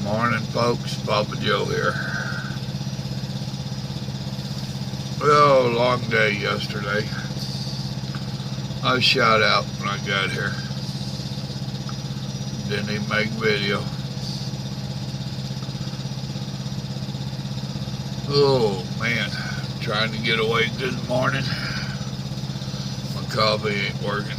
Morning, folks. Papa Joe here. Oh, long day yesterday. I was shot out when I got here. Didn't even make video. Oh, man. Trying to get awake this morning. My coffee ain't working.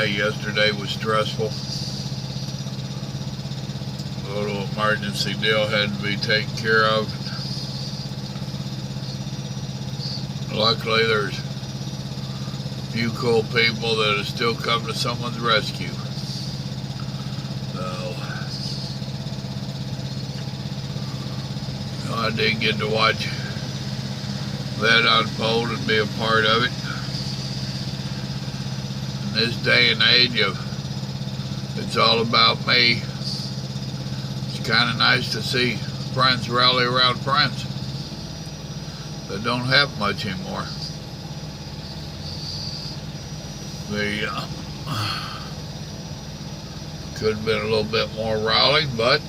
Yesterday was stressful. A little emergency deal had to be taken care of. Luckily, there's a few cool people that have still come to someone's rescue. So, I did get to watch that unfold and be a part of it. This day and age of it's all about me, it's kind of nice to see friends rally around friends that don't have much anymore. They could have been a little bit more rallied, but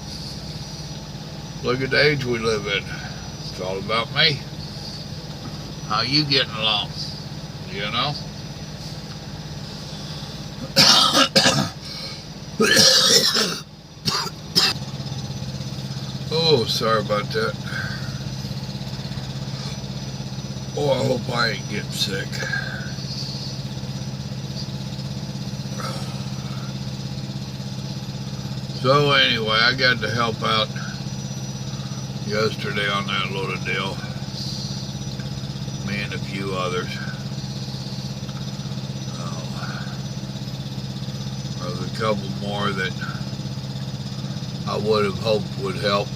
look at the age we live in. It's all about me. How you getting along, you know? Oh, sorry about that. Oh, I hope I ain't getting sick. So anyway, I got to help out yesterday on that little deal. Me and a few others. There's a couple more that I would have hoped would help,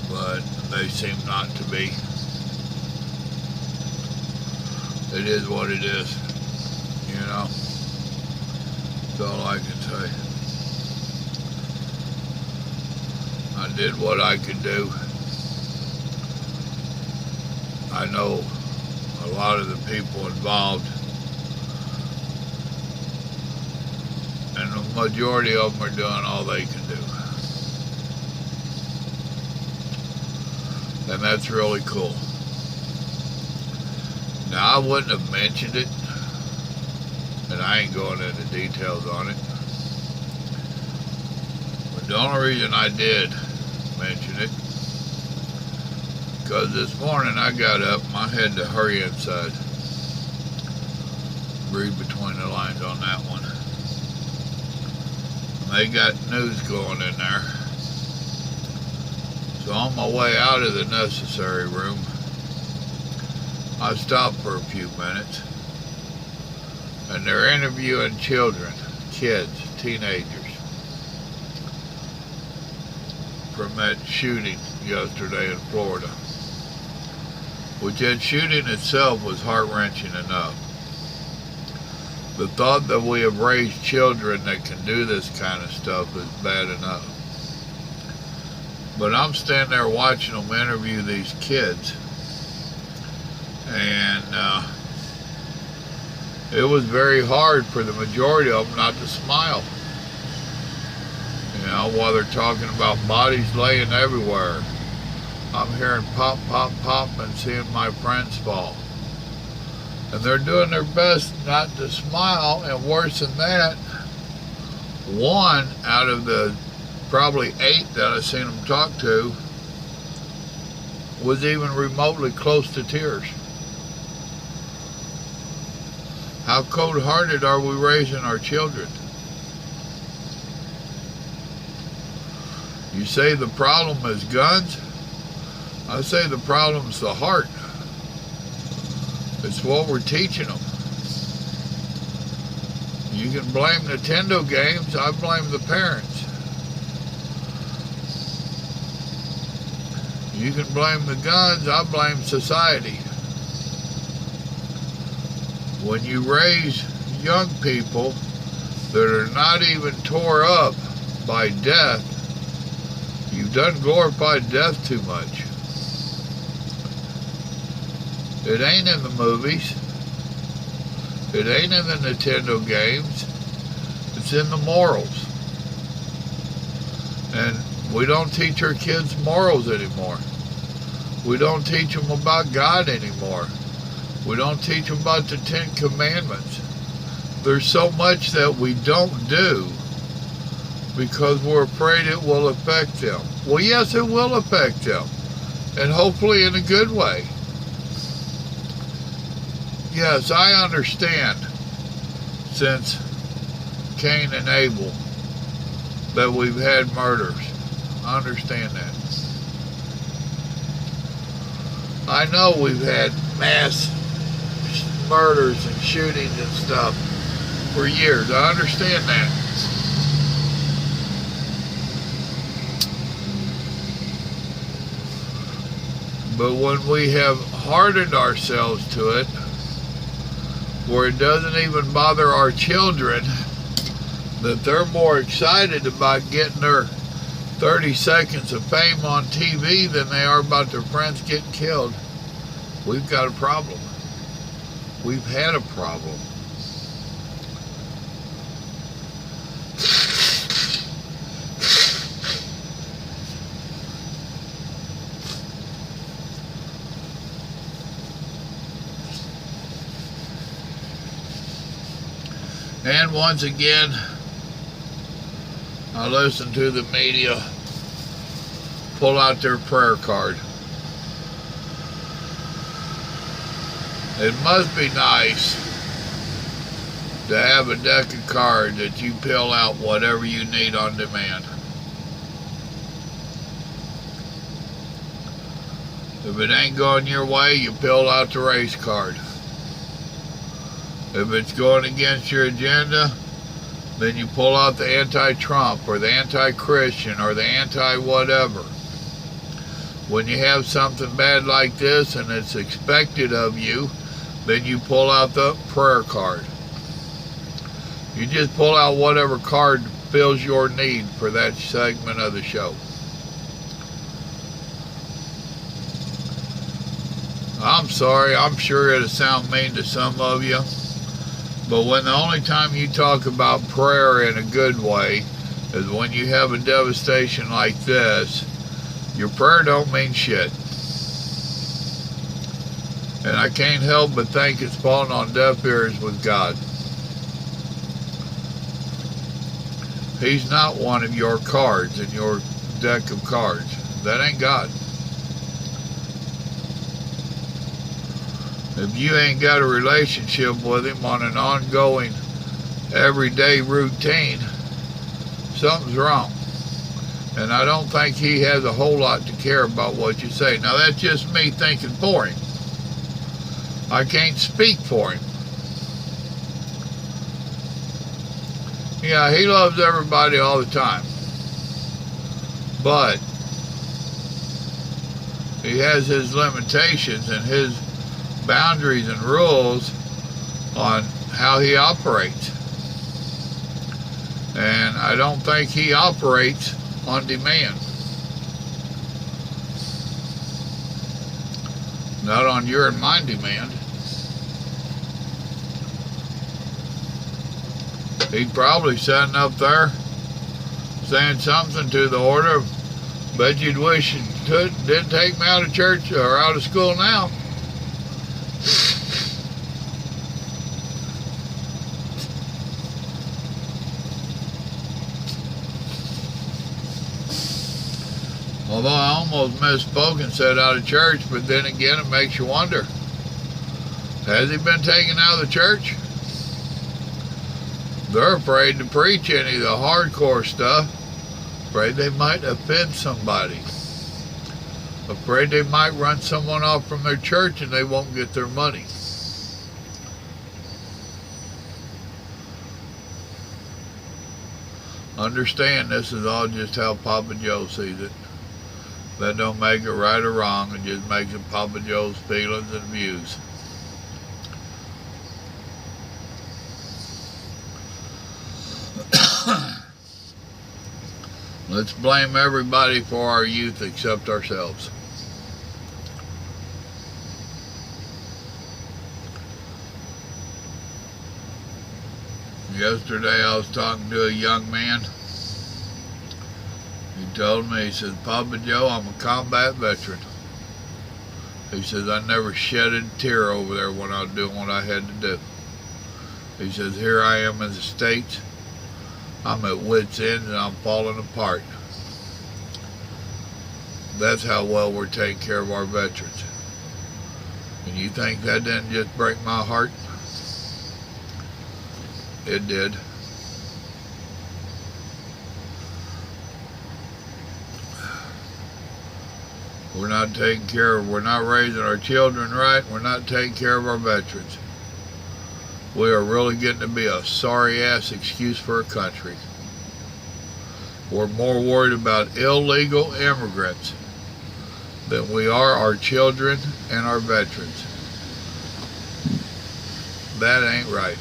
but they seem not to be. It is what it is, you know. That's all I can say. I did what I could do. I know a lot of the people involved, and the majority of them are doing all they can do. And that's really cool. Now, I wouldn't have mentioned it, and I ain't going into details on it. But the only reason I did mention it, because this morning I got up and I had to hurry inside. Read between the lines on that one. They got news going in there. So on my way out of the necessary room, I stopped for a few minutes, and they're interviewing children, kids, teenagers, from that shooting yesterday in Florida, which that shooting itself was heart-wrenching enough. The thought that we have raised children that can do this kind of stuff is bad enough. But I'm standing there watching them interview these kids, and it was very hard for the majority of them not to smile. You know, while they're talking about bodies laying everywhere, I'm hearing pop, pop, pop, and seeing my friends fall. And they're doing their best not to smile, and worse than that, one out of the probably 8 that I've seen them talk to was even remotely close to tears. How cold-hearted are we raising our children? You say the problem is guns? I say the problem's the heart. It's what we're teaching them. You can blame Nintendo games, I blame the parents. You can blame the guns, I blame society. When you raise young people that are not even tore up by death, you've done glorified death too much. It ain't in the movies. It ain't in the Nintendo games. It's in the morals. And we don't teach our kids morals anymore. We don't teach them about God anymore. We don't teach them about the 10 Commandments. There's so much that we don't do because we're afraid it will affect them. Well, yes, it will affect them. And hopefully in a good way. Yes, I understand, since Cain and Abel, that we've had murders. I understand that. I know we've had mass murders and shootings and stuff for years. I understand that. But when we have hardened ourselves to it, where it doesn't even bother our children, that they're more excited about getting their 30 seconds of fame on TV than they are about their friends getting killed, we've got a problem. We've had a problem. And once again, I listen to the media pull out their prayer card. It must be nice to have a deck of cards that you fill out whatever you need on demand. If it ain't going your way, you fill out the race card. If it's going against your agenda, then you pull out the anti-Trump or the anti-Christian or the anti-whatever. When you have something bad like this and it's expected of you, then you pull out the prayer card. You just pull out whatever card fills your need for that segment of the show. I'm sorry, I'm sure it'll sound mean to some of you. But when the only time you talk about prayer in a good way is when you have a devastation like this, your prayer don't mean shit. And I can't help but think it's falling on deaf ears with God. He's not one of your cards in your deck of cards. That ain't God. If you ain't got a relationship with him on an ongoing, everyday routine, something's wrong. And I don't think he has a whole lot to care about what you say. Now, that's just me thinking for him. I can't speak for him. Yeah, he loves everybody all the time. But he has his limitations and his boundaries and rules on how he operates. And I don't think he operates on demand. Not on your and my demand. He's probably sitting up there saying something to the order, bet you'd wish you didn't take me out of church or out of school now. Although I almost misspoke and said out of church, but then again it makes you wonder, has he been taken out of the church? They're afraid to preach any of the hardcore stuff, afraid they might offend somebody, afraid they might run someone off from their church and they won't get their money. Understand, this is all just how Papa Joe sees it. That don't make it right or wrong, it just makes it Papa Joe's feelings and views. Let's blame everybody for our youth except ourselves. Yesterday I was talking to a young man. He told me, he says, Papa Joe, I'm a combat veteran. He says, I never shedded a tear over there when I was doing what I had to do. He says, here I am in the States. I'm at wit's end and I'm falling apart. That's how well we're taking care of our veterans. And you think that didn't just break my heart? It did. We're not taking care of, we're not raising our children right, we're not taking care of our veterans. We are really getting to be a sorry-ass excuse for a country. We're more worried about illegal immigrants than we are our children and our veterans. That ain't right.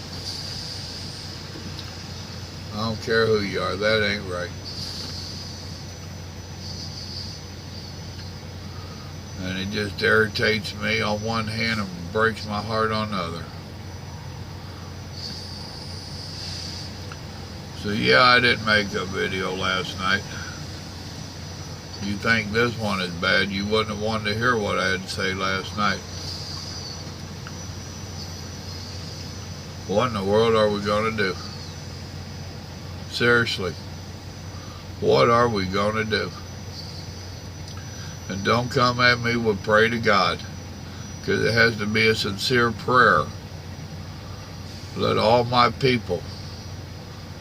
I don't care who you are, that ain't right. And it just irritates me on one hand and breaks my heart on the other. So yeah, I didn't make a video last night. You think this one is bad, you wouldn't have wanted to hear what I had to say last night. What in the world are we going to do? Seriously, what are we going to do? And don't come at me with pray to God, because it has to be a sincere prayer. Let all my people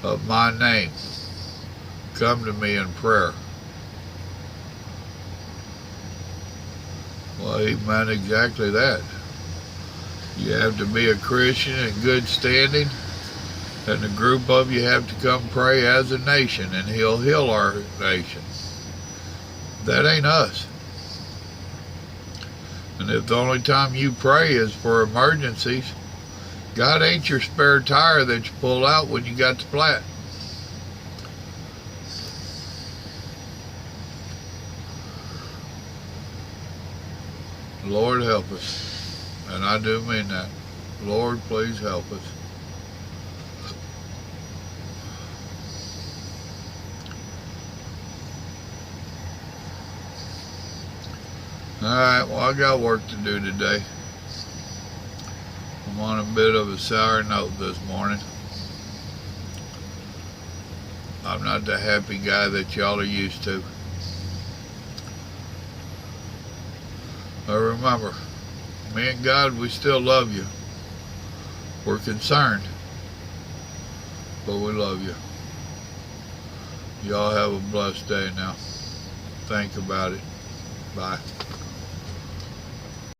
of my name come to me in prayer. Well, he meant exactly that. You have to be a Christian in good standing, and a group of you have to come pray as a nation, and he'll heal our nation. That ain't us. And if the only time you pray is for emergencies, God ain't your spare tire that you pull out when you got the flat. Lord help us. And I do mean that. Lord, please help us. Alright, well, I got work to do today. I'm on a bit of a sour note this morning. I'm not the happy guy that y'all are used to. But remember, me and God, we still love you. We're concerned, but we love you. Y'all have a blessed day now. Think about it. Bye.